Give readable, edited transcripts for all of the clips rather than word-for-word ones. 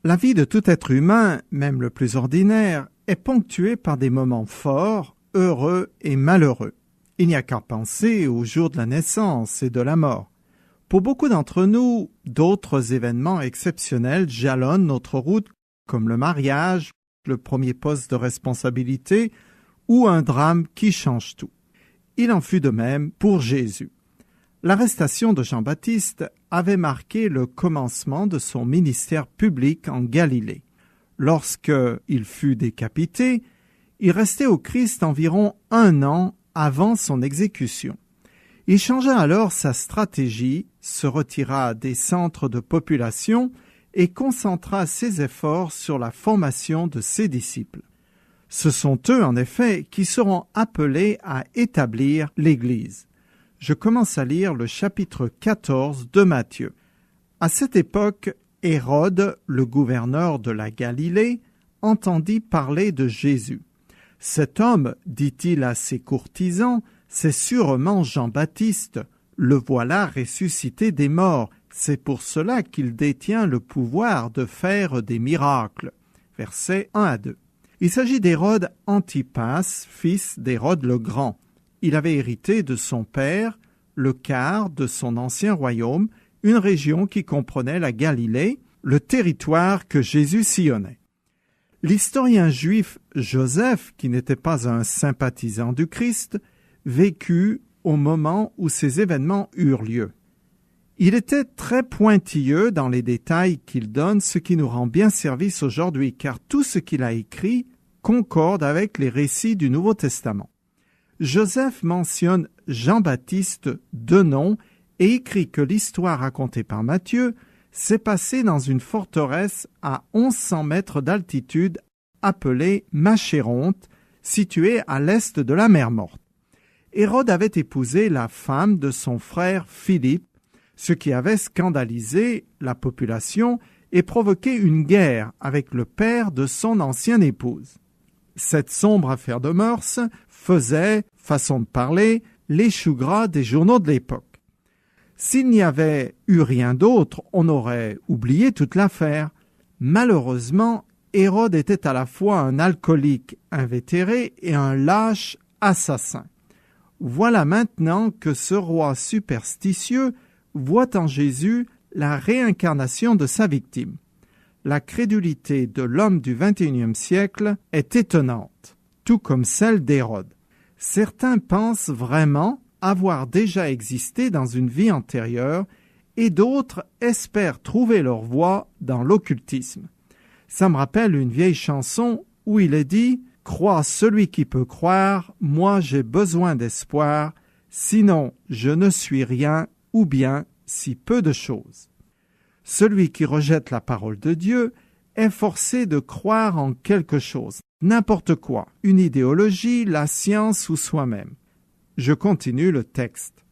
La vie de tout être humain, même le plus ordinaire, est ponctuée par des moments forts, heureux et malheureux. Il n'y a qu'à penser au jour de la naissance et de la mort. Pour beaucoup d'entre nous, d'autres événements exceptionnels jalonnent notre route, comme le mariage, le premier poste de responsabilité ou un drame qui change tout. Il en fut de même pour Jésus. L'arrestation de Jean-Baptiste avait marqué le commencement de son ministère public en Galilée. Lorsqu'il fut décapité, il restait au Christ environ 1 an avant son exécution. Il changea alors sa stratégie, se retira des centres de population et concentra ses efforts sur la formation de ses disciples. Ce sont eux, en effet, qui seront appelés à établir l'Église. Je commence à lire le chapitre 14 de Matthieu. À cette époque, Hérode, le gouverneur de la Galilée, entendit parler de Jésus. « Cet homme, dit-il à ses courtisans, c'est sûrement Jean-Baptiste. Le voilà ressuscité des morts. C'est pour cela qu'il détient le pouvoir de faire des miracles. » Versets 1 à 2. Il s'agit d'Hérode Antipas, fils d'Hérode le Grand. Il avait hérité de son père le quart de son ancien royaume, une région qui comprenait la Galilée, le territoire que Jésus sillonnait. L'historien juif Joseph, qui n'était pas un sympathisant du Christ, vécut au moment où ces événements eurent lieu. Il était très pointilleux dans les détails qu'il donne, ce qui nous rend bien service aujourd'hui, car tout ce qu'il a écrit concorde avec les récits du Nouveau Testament. Joseph mentionne Jean-Baptiste de nom et écrit que l'histoire racontée par Matthieu s'est passée dans une forteresse à 1100 mètres d'altitude appelée Machéronte, située à l'est de la mer Morte. Hérode avait épousé la femme de son frère Philippe, ce qui avait scandalisé la population et provoqué une guerre avec le père de son ancienne épouse. Cette sombre affaire de mœurs faisait, façon de parler, les choux gras des journaux de l'époque. S'il n'y avait eu rien d'autre, on aurait oublié toute l'affaire. Malheureusement, Hérode était à la fois un alcoolique invétéré et un lâche assassin. Voilà maintenant que ce roi superstitieux voit en Jésus la réincarnation de sa victime. La crédulité de l'homme du XXIe siècle est étonnante, tout comme celle d'Hérode. Certains pensent vraiment avoir déjà existé dans une vie antérieure et d'autres espèrent trouver leur voie dans l'occultisme. Ça me rappelle une vieille chanson où il est dit « Crois celui qui peut croire, moi j'ai besoin d'espoir, sinon je ne suis rien ou bien si peu de choses. » Celui qui rejette la parole de Dieu est forcé de croire en quelque chose, n'importe quoi, une idéologie, la science ou soi-même. Je continue le texte.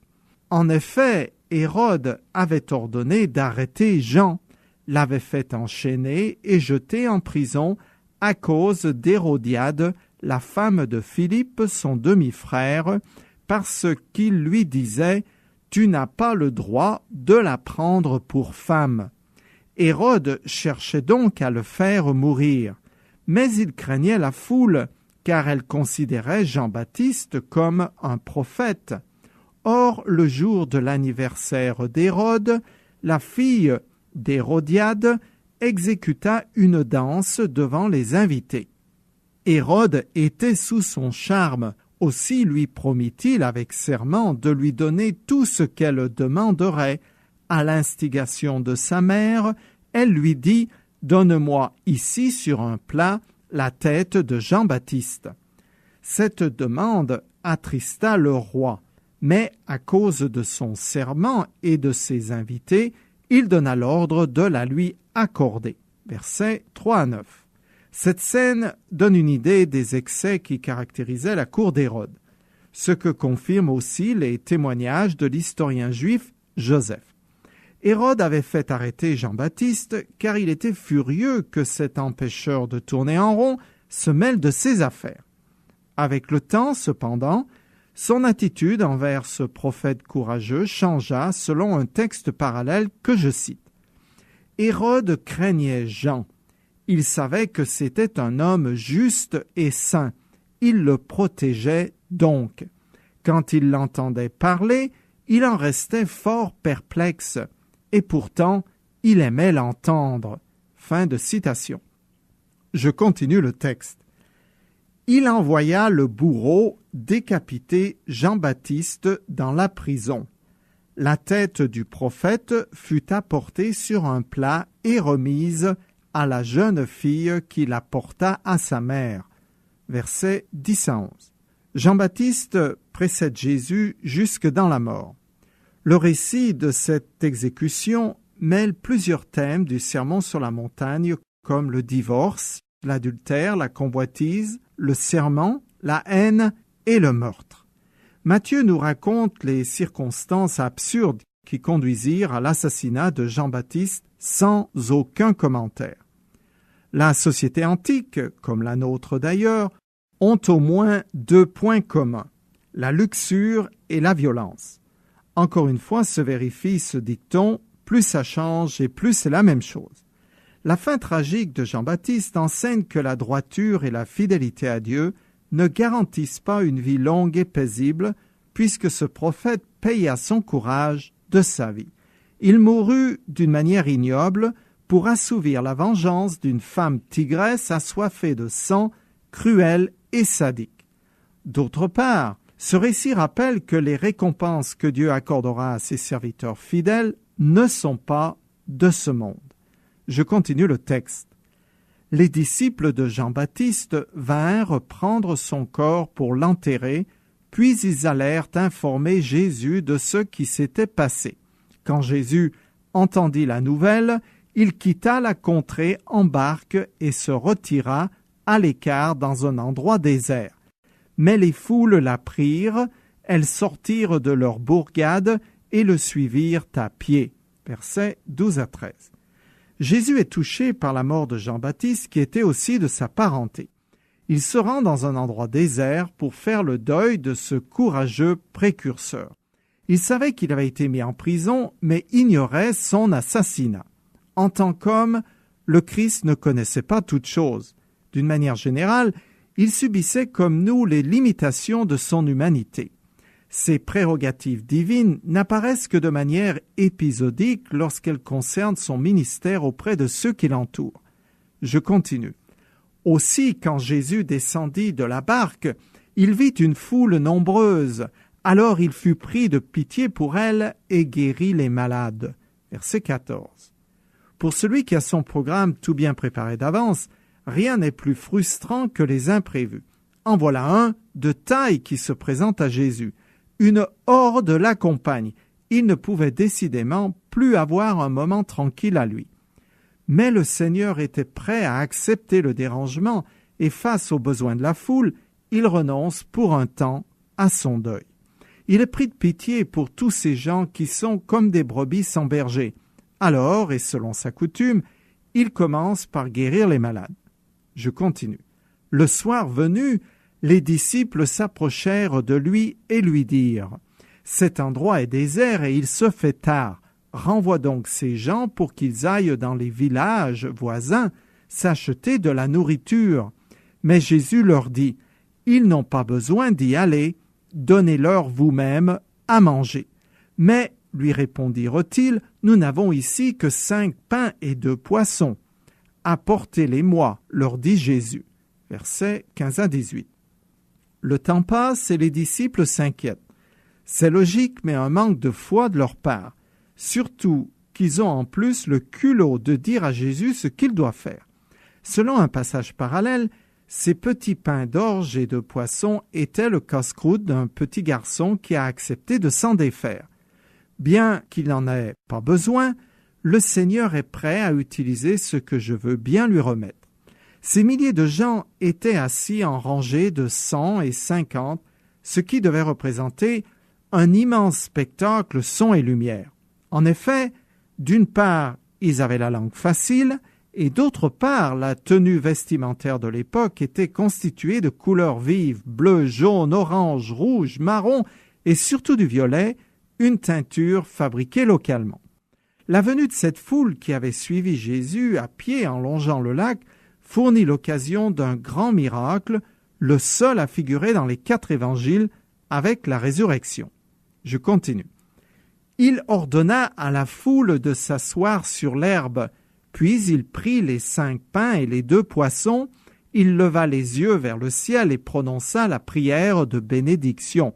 En effet, Hérode avait ordonné d'arrêter Jean, l'avait fait enchaîner et jeter en prison à cause d'Hérodiade, la femme de Philippe, son demi-frère, parce qu'il lui disait « Tu n'as pas le droit de la prendre pour femme ». Hérode cherchait donc à le faire mourir, mais il craignait la foule, car elle considérait Jean-Baptiste comme un prophète. Or, le jour de l'anniversaire d'Hérode, la fille d'Hérodiade exécuta une danse devant les invités. Hérode était sous son charme, aussi lui promit-il avec serment de lui donner tout ce qu'elle demanderait. À l'instigation de sa mère, elle lui dit « Donne-moi ici sur un plat la tête de Jean-Baptiste. » Cette demande attrista le roi, mais à cause de son serment et de ses invités, il donna l'ordre de la lui accorder. Versets 3 à 9. Cette scène donne une idée des excès qui caractérisaient la cour d'Hérode, ce que confirment aussi les témoignages de l'historien juif Joseph. Hérode avait fait arrêter Jean-Baptiste car il était furieux que cet empêcheur de tourner en rond se mêle de ses affaires. Avec le temps, cependant, son attitude envers ce prophète courageux changea selon un texte parallèle que je cite. Hérode craignait Jean, Il savait que c'était un homme juste et saint. Il le protégeait donc. Quand il l'entendait parler, il en restait fort perplexe. Et pourtant, il aimait l'entendre. » Fin de citation. Je continue le texte. Il envoya le bourreau décapiter Jean-Baptiste dans la prison. La tête du prophète fut apportée sur un plat et remise à la jeune fille qui la porta à sa mère. Versets 10 à 11. Jean-Baptiste précède Jésus jusque dans la mort. Le récit de cette exécution mêle plusieurs thèmes du Sermon sur la montagne comme le divorce, l'adultère, la convoitise, le serment, la haine et le meurtre. Matthieu nous raconte les circonstances absurdes qui conduisirent à l'assassinat de Jean-Baptiste sans aucun commentaire. La société antique, comme la nôtre d'ailleurs, ont au moins 2 points communs, la luxure et la violence. Encore une fois se vérifie ce dicton, plus ça change et plus c'est la même chose. La fin tragique de Jean-Baptiste enseigne que la droiture et la fidélité à Dieu ne garantissent pas une vie longue et paisible, puisque ce prophète paya son courage de sa vie. Il mourut d'une manière ignoble pour assouvir la vengeance d'une femme tigresse assoiffée de sang, cruelle et sadique. D'autre part, ce récit rappelle que les récompenses que Dieu accordera à ses serviteurs fidèles ne sont pas de ce monde. Je continue le texte. Les disciples de Jean-Baptiste vinrent prendre son corps pour l'enterrer, puis ils allèrent informer Jésus de ce qui s'était passé. Quand Jésus entendit la nouvelle, il quitta la contrée en barque et se retira à l'écart dans un endroit désert. Mais les foules la prirent, elles sortirent de leur bourgade et le suivirent à pied. Versets 12 à 13. Jésus est touché par la mort de Jean-Baptiste qui était aussi de sa parenté. Il se rend dans un endroit désert pour faire le deuil de ce courageux précurseur. Il savait qu'il avait été mis en prison, mais ignorait son assassinat. En tant qu'homme, le Christ ne connaissait pas toutes choses. D'une manière générale, il subissait comme nous les limitations de son humanité. Ses prérogatives divines n'apparaissent que de manière épisodique lorsqu'elles concernent son ministère auprès de ceux qui l'entourent. Je continue. Aussi, quand Jésus descendit de la barque, il vit une foule nombreuse. Alors il fut pris de pitié pour elle et guérit les malades. Verset 14. Pour celui qui a son programme tout bien préparé d'avance, rien n'est plus frustrant que les imprévus. En voilà un de taille qui se présente à Jésus. Une horde l'accompagne. Il ne pouvait décidément plus avoir un moment tranquille à lui. Mais le Seigneur était prêt à accepter le dérangement et face aux besoins de la foule, il renonce pour un temps à son deuil. Il est pris de pitié pour tous ces gens qui sont comme des brebis sans berger. Alors, et selon sa coutume, il commence par guérir les malades. Je continue. Le soir venu, les disciples s'approchèrent de lui et lui dirent « Cet endroit est désert et il se fait tard. Renvoie donc ces gens pour qu'ils aillent dans les villages voisins s'acheter de la nourriture. » Mais Jésus leur dit « Ils n'ont pas besoin d'y aller. Donnez-leur vous-même à manger. » Mais, lui répondirent-ils, nous n'avons ici que 5 pains et 2 poissons. Apportez-les-moi, leur dit Jésus. Versets 15 à 18. Le temps passe et les disciples s'inquiètent. C'est logique, mais un manque de foi de leur part. Surtout qu'ils ont en plus le culot de dire à Jésus ce qu'il doit faire. Selon un passage parallèle, ces petits pains d'orge et de poisson étaient le casse-croûte d'un petit garçon qui a accepté de s'en défaire. Bien qu'il n'en ait pas besoin, le Seigneur est prêt à utiliser ce que je veux bien lui remettre. Ces milliers de gens étaient assis en rangées de 100 et 50, ce qui devait représenter un immense spectacle son et lumière. En effet, d'une part, ils avaient la langue facile, et d'autre part, la tenue vestimentaire de l'époque était constituée de couleurs vives, bleu, jaune, orange, rouge, marron et surtout du violet, une teinture fabriquée localement. La venue de cette foule qui avait suivi Jésus à pied en longeant le lac fournit l'occasion d'un grand miracle, le seul à figurer dans les 4 évangiles avec la résurrection. Je continue. Il ordonna à la foule de s'asseoir sur l'herbe, puis il prit les 5 pains et les 2 poissons, il leva les yeux vers le ciel et prononça la prière de bénédiction.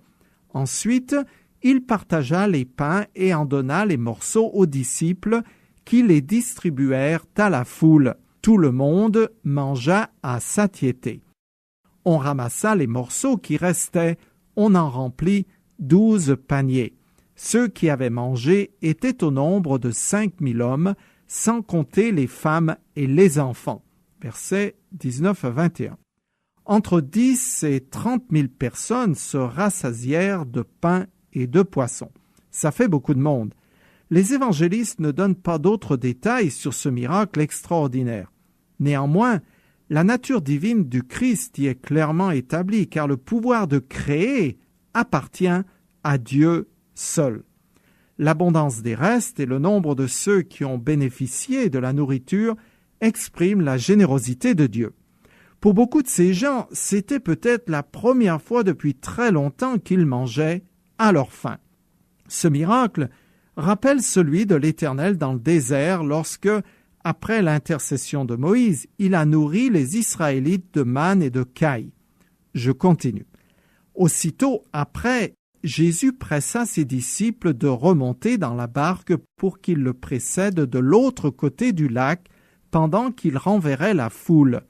Ensuite, il partagea les pains et en donna les morceaux aux disciples qui les distribuèrent à la foule. Tout le monde mangea à satiété. On ramassa les morceaux qui restaient, on en remplit 12 paniers. Ceux qui avaient mangé étaient au nombre de 5000 hommes, sans compter les femmes et les enfants. Versets 19 à 21. Entre 10 et 30 000 personnes se rassasièrent de pain et de poissons. Ça fait beaucoup de monde. Les évangélistes ne donnent pas d'autres détails sur ce miracle extraordinaire. Néanmoins, la nature divine du Christ y est clairement établie, car le pouvoir de créer appartient à Dieu seul. L'abondance des restes et le nombre de ceux qui ont bénéficié de la nourriture expriment la générosité de Dieu. Pour beaucoup de ces gens, c'était peut-être la première fois depuis très longtemps qu'ils mangeaient à leur faim. Ce miracle rappelle celui de l'Éternel dans le désert lorsque, après l'intercession de Moïse, il a nourri les Israélites de manne et de caille. Je continue. Aussitôt après, Jésus pressa ses disciples de remonter dans la barque pour qu'ils le précèdent de l'autre côté du lac pendant qu'il renverrait la foule.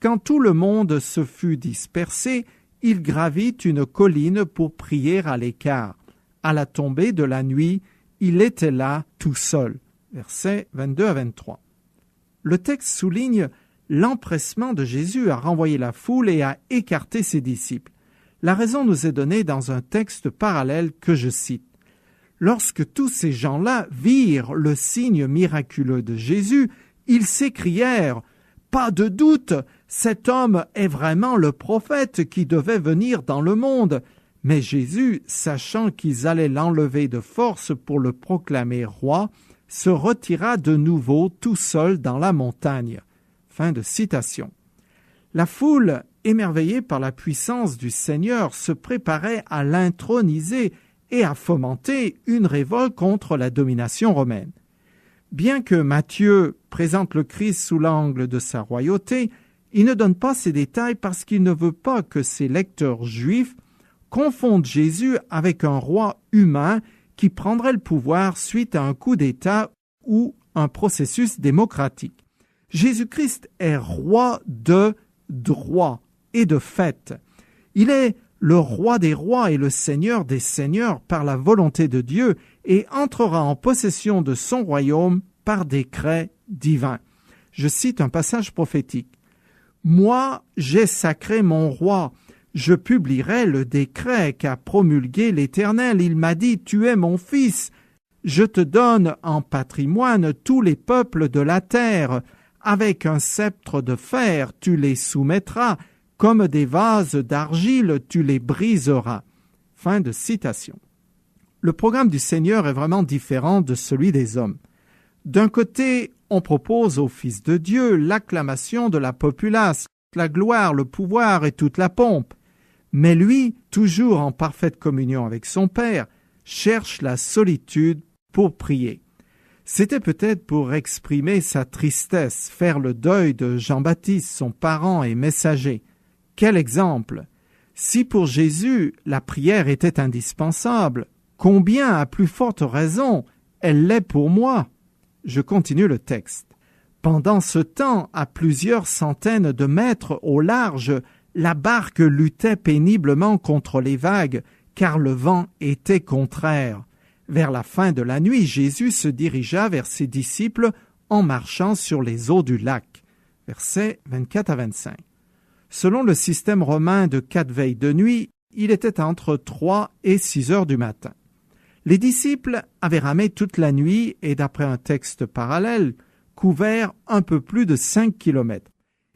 Quand tout le monde se fut dispersé, il gravit une colline pour prier à l'écart. À la tombée de la nuit, il était là tout seul. Versets 22 à 23. Le texte souligne l'empressement de Jésus à renvoyer la foule et à écarter ses disciples. La raison nous est donnée dans un texte parallèle que je cite. Lorsque tous ces gens-là virent le signe miraculeux de Jésus, ils s'écrièrent « Pas de doute, cet homme est vraiment le prophète qui devait venir dans le monde. » Mais Jésus, sachant qu'ils allaient l'enlever de force pour le proclamer roi, se retira de nouveau tout seul dans la montagne. Fin de citation. La foule, émerveillée par la puissance du Seigneur, se préparait à l'introniser et à fomenter une révolte contre la domination romaine. Bien que Matthieu présente le Christ sous l'angle de sa royauté, il ne donne pas ces détails parce qu'il ne veut pas que ses lecteurs juifs confondent Jésus avec un roi humain qui prendrait le pouvoir suite à un coup d'État ou un processus démocratique. Jésus-Christ est roi de droit et de fait. Il est le roi des rois et le seigneur des seigneurs par la volonté de Dieu et entrera en possession de son royaume par décret divin. Je cite un passage prophétique. « Moi, j'ai sacré mon roi. Je publierai le décret qu'a promulgué l'Éternel. Il m'a dit, tu es mon fils. Je te donne en patrimoine tous les peuples de la terre. Avec un sceptre de fer, tu les soumettras. Comme des vases d'argile, tu les briseras. » Fin de citation. Le programme du Seigneur est vraiment différent de celui des hommes. D'un côté, on propose au Fils de Dieu l'acclamation de la populace, la gloire, le pouvoir et toute la pompe. Mais lui, toujours en parfaite communion avec son Père, cherche la solitude pour prier. C'était peut-être pour exprimer sa tristesse, faire le deuil de Jean-Baptiste, son parent et messager. Quel exemple! Si pour Jésus, la prière était indispensable, combien, à plus forte raison, elle l'est pour moi? Je continue le texte. Pendant ce temps, à plusieurs centaines de mètres au large, la barque luttait péniblement contre les vagues, car le vent était contraire. Vers la fin de la nuit, Jésus se dirigea vers ses disciples en marchant sur les eaux du lac. Versets 24 à 25. Selon le système romain de 4 veilles de nuit, il était entre 3 et 6 heures du matin. Les disciples avaient ramé toute la nuit et, d'après un texte parallèle, couvert un peu plus de 5 kilomètres.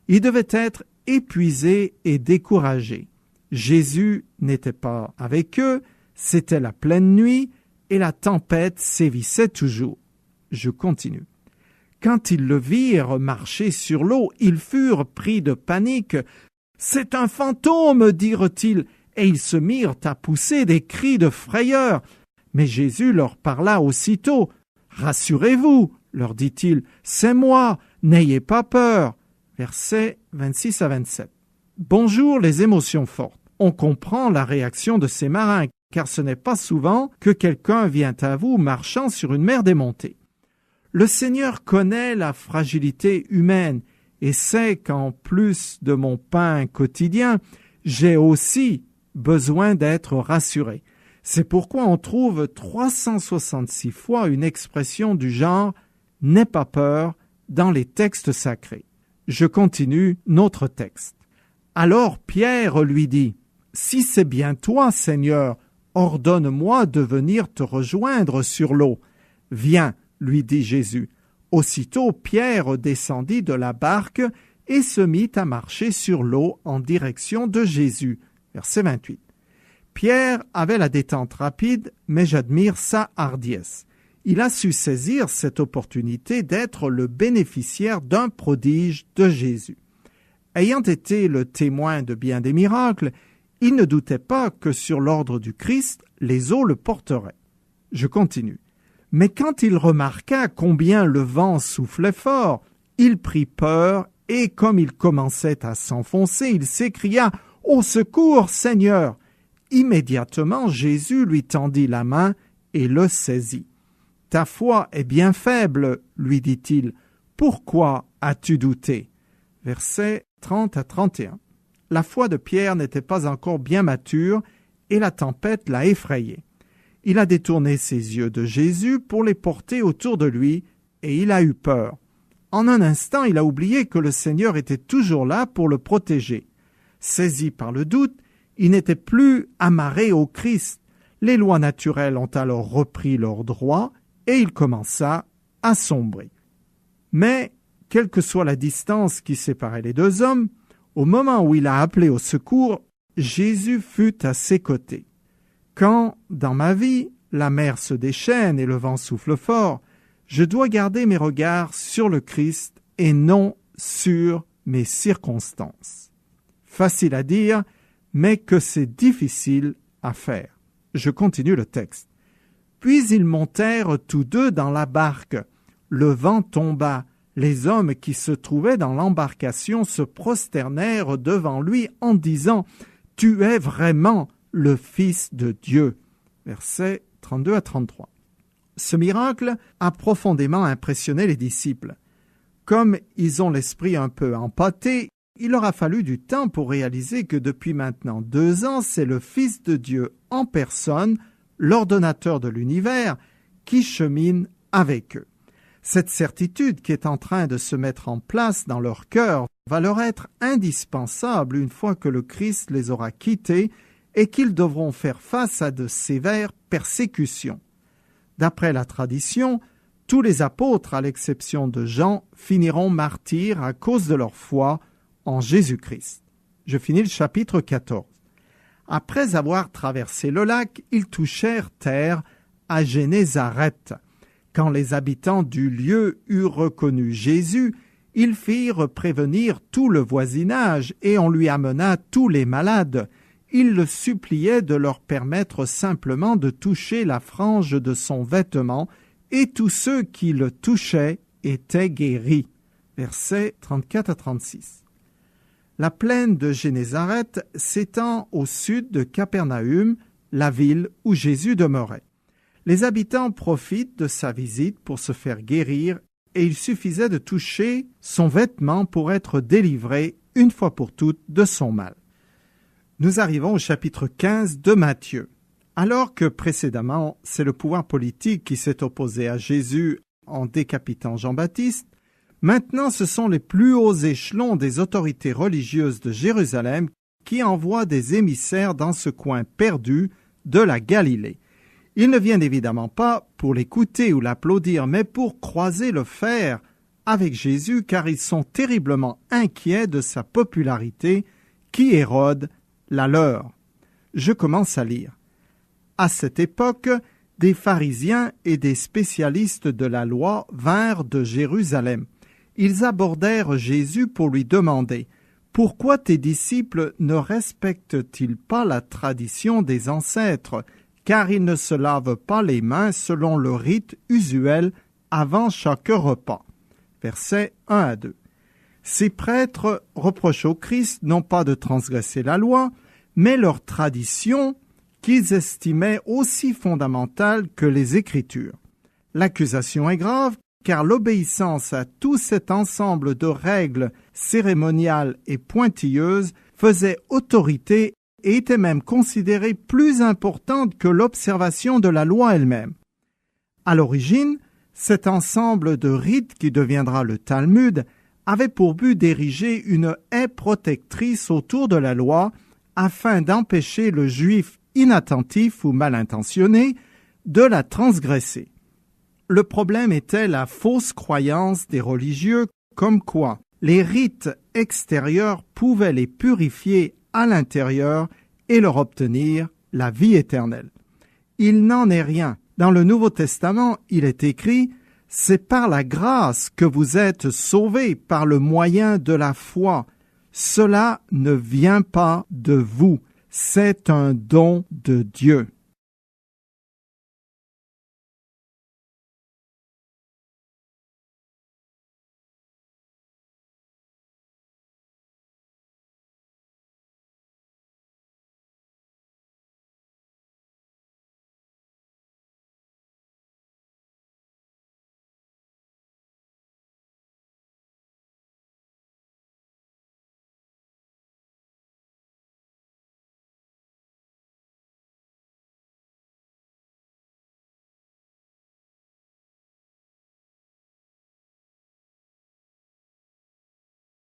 Ils devaient être épuisés et découragés. Jésus n'était pas avec eux, c'était la pleine nuit et la tempête sévissait toujours. Je continue. Quand ils le virent marcher sur l'eau, ils furent pris de panique. « C'est un fantôme !» dirent-ils, et ils se mirent à pousser des cris de frayeur. Mais Jésus leur parla aussitôt. « Rassurez-vous, leur dit-il, c'est moi, n'ayez pas peur. » Versets 26 à 27. Bonjour les émotions fortes. On comprend la réaction de ces marins, car ce n'est pas souvent que quelqu'un vient à vous marchant sur une mer démontée. Le Seigneur connaît la fragilité humaine et sait qu'en plus de mon pain quotidien, j'ai aussi besoin d'être rassuré. C'est pourquoi on trouve 366 fois une expression du genre « n'aie pas peur » dans les textes sacrés. Je continue notre texte. Alors Pierre lui dit « Si c'est bien toi, Seigneur, ordonne-moi de venir te rejoindre sur l'eau. » « Viens, lui dit Jésus. Aussitôt Pierre descendit de la barque et se mit à marcher sur l'eau en direction de Jésus. Verset 28. Pierre avait la détente rapide, mais j'admire sa hardiesse. Il a su saisir cette opportunité d'être le bénéficiaire d'un prodige de Jésus. Ayant été le témoin de bien des miracles, il ne doutait pas que sur l'ordre du Christ, les eaux le porteraient. Je continue. Mais quand il remarqua combien le vent soufflait fort, il prit peur et comme il commençait à s'enfoncer, il s'écria « Au secours, Seigneur !» Immédiatement, Jésus lui tendit la main et le saisit. « Ta foi est bien faible, lui dit-il. Pourquoi as-tu douté ?» Versets 30 à 31. La foi de Pierre n'était pas encore bien mature et la tempête l'a effrayé. Il a détourné ses yeux de Jésus pour les porter autour de lui et il a eu peur. En un instant, il a oublié que le Seigneur était toujours là pour le protéger. Saisi par le doute, il n'était plus amarré au Christ. Les lois naturelles ont alors repris leur droit et il commença à sombrer. Mais, quelle que soit la distance qui séparait les deux hommes, au moment où il a appelé au secours, Jésus fut à ses côtés. Quand, dans ma vie, la mer se déchaîne et le vent souffle fort, je dois garder mes regards sur le Christ et non sur mes circonstances. Facile à dire, mais que c'est difficile à faire. Je continue le texte. Puis ils montèrent tous deux dans la barque. Le vent tomba. Les hommes qui se trouvaient dans l'embarcation se prosternèrent devant lui en disant « Tu es vraiment le Fils de Dieu. » Versets 32 à 33. Ce miracle a profondément impressionné les disciples. Comme ils ont l'esprit un peu empâté, il leur a fallu du temps pour réaliser que depuis maintenant 2 ans, c'est le Fils de Dieu en personne, l'ordonnateur de l'univers, qui chemine avec eux. Cette certitude qui est en train de se mettre en place dans leur cœur va leur être indispensable une fois que le Christ les aura quittés et qu'ils devront faire face à de sévères persécutions. D'après la tradition, tous les apôtres, à l'exception de Jean, finiront martyrs à cause de leur foi en Jésus-Christ. Je finis le chapitre 14. Après avoir traversé le lac, ils touchèrent terre à Génézareth. Quand les habitants du lieu eurent reconnu Jésus, ils firent prévenir tout le voisinage et on lui amena tous les malades. Ils le suppliaient de leur permettre simplement de toucher la frange de son vêtement et tous ceux qui le touchaient étaient guéris. Versets 34 à 36. La plaine de Génézareth s'étend au sud de Capernaum, la ville où Jésus demeurait. Les habitants profitent de sa visite pour se faire guérir et il suffisait de toucher son vêtement pour être délivré une fois pour toutes de son mal. Nous arrivons au chapitre 15 de Matthieu. Alors que précédemment, c'est le pouvoir politique qui s'est opposé à Jésus en décapitant Jean-Baptiste, maintenant ce sont les plus hauts échelons des autorités religieuses de Jérusalem qui envoient des émissaires dans ce coin perdu de la Galilée. Ils ne viennent évidemment pas pour l'écouter ou l'applaudir, mais pour croiser le fer avec Jésus, car ils sont terriblement inquiets de sa popularité qui érode la leur. Je commence à lire. À cette époque, des pharisiens et des spécialistes de la loi vinrent de Jérusalem. Ils abordèrent Jésus pour lui demander « Pourquoi tes disciples ne respectent-ils pas la tradition des ancêtres, car ils ne se lavent pas les mains selon le rite usuel avant chaque repas ?» Versets 1 à 2. Ces prêtres reprochent au Christ non pas de transgresser la loi, mais leur tradition qu'ils estimaient aussi fondamentale que les Écritures. L'accusation est grave, car l'obéissance à tout cet ensemble de règles cérémoniales et pointilleuses faisait autorité et était même considérée plus importante que l'observation de la loi elle-même. À l'origine, cet ensemble de rites qui deviendra le Talmud avait pour but d'ériger une haie protectrice autour de la loi afin d'empêcher le juif inattentif ou mal intentionné de la transgresser. Le problème était la fausse croyance des religieux comme quoi les rites extérieurs pouvaient les purifier à l'intérieur et leur obtenir la vie éternelle. Il n'en est rien. Dans le Nouveau Testament, il est écrit « C'est par la grâce que vous êtes sauvés par le moyen de la foi. Cela ne vient pas de vous, c'est un don de Dieu. »